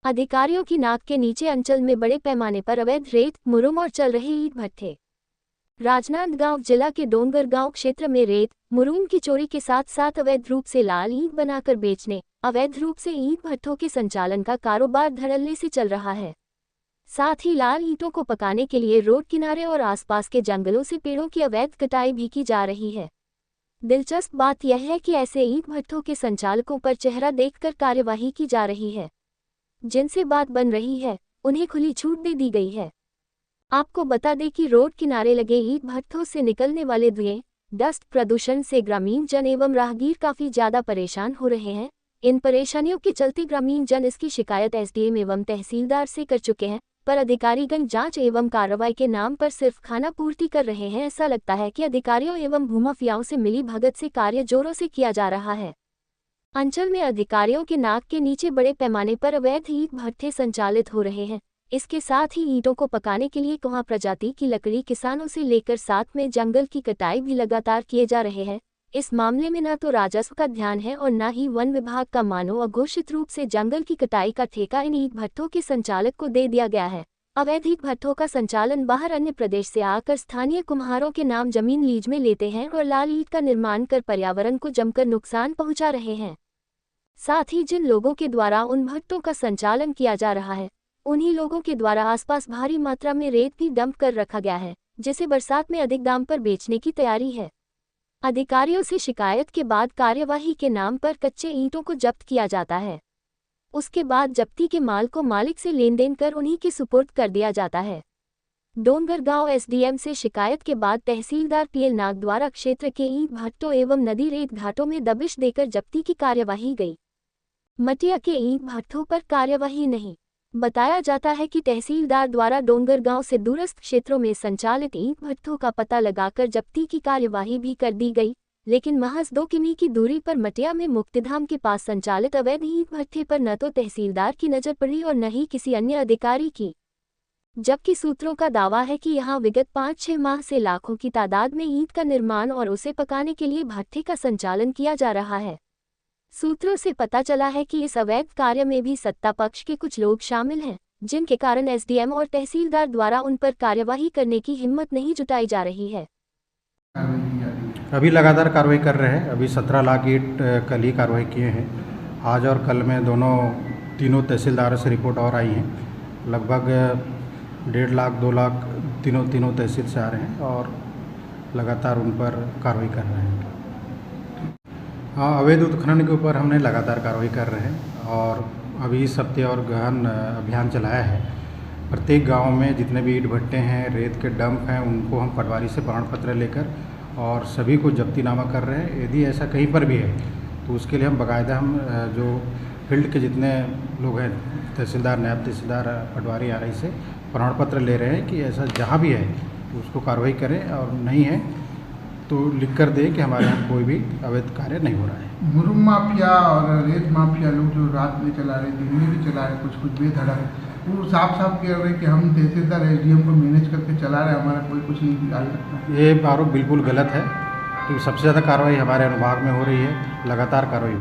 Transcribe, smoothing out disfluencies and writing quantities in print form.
अधिकारियों की नाक के नीचे अंचल में बड़े पैमाने पर अवैध रेत, मुरुम और चल रहे ईंट भट्ठे। राजनांदगांव जिला के डोंगरगांव क्षेत्र में रेत, मुरुम की चोरी के साथ साथ अवैध रूप से लाल ईंट बनाकर बेचने, अवैध रूप से ईंट भट्ठों के संचालन का कारोबार धड़ल्ले से चल रहा है। साथ ही लाल ईंटों को पकाने के लिए रोड किनारे और आसपास के जंगलों से पेड़ों की अवैध कटाई भी की जा रही है। दिलचस्प बात यह है कि ऐसे ईंट भट्ठों के संचालकों पर चेहरा देखकर कार्यवाही की जा रही है। जिनसे बात बन रही है, उन्हें खुली छूट दे दी गई है। आपको बता दें कि रोड किनारे लगे ईंट भट्ठों से निकलने वाले धुएं, डस्ट प्रदूषण से ग्रामीण जन एवं राहगीर काफी ज्यादा परेशान हो रहे हैं। इन परेशानियों के चलते ग्रामीण जन इसकी शिकायत एसडीएम एवं तहसीलदार से कर चुके हैं, पर अधिकारीगण जांच एवं कार्रवाई के नाम पर सिर्फ खाना पूर्ति कर रहे हैं। ऐसा लगता है कि अधिकारियों एवं भूमाफियाओं से मिली भगत से कार्य जोरों से किया जा रहा है। अंचल में अधिकारियों के नाक के नीचे बड़े पैमाने पर अवैध ईंट भट्ठे संचालित हो रहे हैं। इसके साथ ही ईंटों को पकाने के लिए कुआं प्रजाति की लकड़ी किसानों से लेकर साथ में जंगल की कटाई भी लगातार किए जा रहे हैं। इस मामले में न तो राजस्व का ध्यान है और न ही वन विभाग का मानो अघोषित रूप से जंगल की कटाई का ठेका इन ईंट भट्ठों के संचालक को दे दिया गया है। अवैध ईंट भट्ठों का संचालन बाहर अन्य प्रदेश से आकर स्थानीय कुम्हारों के नाम जमीन लीज में लेते हैं और लाल ईंट का निर्माण कर पर्यावरण को जमकर नुकसान पहुंचा रहे हैं। साथ ही जिन लोगों के द्वारा उन भट्टों का संचालन किया जा रहा है, उन्हीं लोगों के द्वारा आसपास भारी मात्रा में रेत भी डंप कर रखा गया है, जिसे बरसात में अधिक दाम पर बेचने की तैयारी है। अधिकारियों से शिकायत के बाद कार्यवाही के नाम पर कच्चे ईंटों को जब्त किया जाता है। उसके बाद जब्ती के माल को मालिक से लेन देन कर उन्हीं के सुपुर्द कर दिया जाता है। डोंगरगांव एसडीएम से शिकायत के बाद तहसीलदार पीएल नाग द्वारा क्षेत्र के ईंट भट्टों एवं नदी रेत घाटों में दबिश देकर जब्ती की कार्यवाही गई। मटिया के ईंट भट्ठों पर कार्यवाही नहीं। बताया जाता है कि तहसीलदार द्वारा डोंगरगांव से दूरस्थ क्षेत्रों में संचालित ईंट भट्ठों का पता लगाकर जब्ती की कार्यवाही भी कर दी गई, लेकिन महज 2 किमी की दूरी पर मटिया में मुक्तिधाम के पास संचालित अवैध ईंट भट्ठे पर न तो तहसीलदार की नजर पड़ी और न ही किसी अन्य अधिकारी की। जबकि सूत्रों का दावा है कि यहां विगत 5-6 माह से लाखों की तादाद में ईंट का निर्माण और उसे पकाने के लिए भट्ठे का संचालन किया जा रहा है। सूत्रों से पता चला है कि इस अवैध कार्य में भी सत्ता पक्ष के कुछ लोग शामिल हैं, जिनके कारण एसडीएम और तहसीलदार द्वारा उन पर कार्यवाही करने की हिम्मत नहीं जुटाई जा रही है। अभी लगातार कार्रवाई कर रहे हैं। अभी 17 लाख ईंट कल ही कार्रवाई किए हैं। आज और कल में तीनों तहसीलदारों से रिपोर्ट और आई हैं। लगभग 1.5 लाख 2 लाख तीनों तहसील से आ रहे हैं और लगातार उन पर कार्रवाई कर रहे हैं। हाँ, अवैध उत्खनन के ऊपर हमने लगातार कार्रवाई कर रहे हैं और अभी इस हफ्ते और गहन अभियान चलाया है। प्रत्येक गांव में जितने भी ईंट भट्टे हैं, रेत के डंप हैं, उनको हम पटवारी से प्रमाण पत्र लेकर और सभी को जब्तीनामा कर रहे हैं। यदि ऐसा कहीं पर भी है तो उसके लिए हम बाकायदा जो फील्ड के जितने लोग हैं, तहसीलदार, नायब तहसीलदार, पटवारी, आरआई से प्रमाण पत्र ले रहे हैं कि ऐसा जहाँ भी है तो उसको कार्रवाई करें और नहीं है तो लिख कर दें कि हमारे यहाँ कोई भी अवैध कार्य नहीं हो रहा है। मुरुम माफिया और रेत माफिया लोग जो रात में चला रहे, दिन में भी चला रहे, कुछ बेधड़क, वो साफ कह रहे हैं कि हम तहसीलदार एसडीएम को मैनेज करके चला रहे हैं, हमारा कुछ नहीं बिगाड़ सकता। ये आरोप बिल्कुल गलत है, क्योंकि सबसे ज़्यादा कार्रवाई हमारे अनुभाग में हो रही है। लगातार कार्रवाई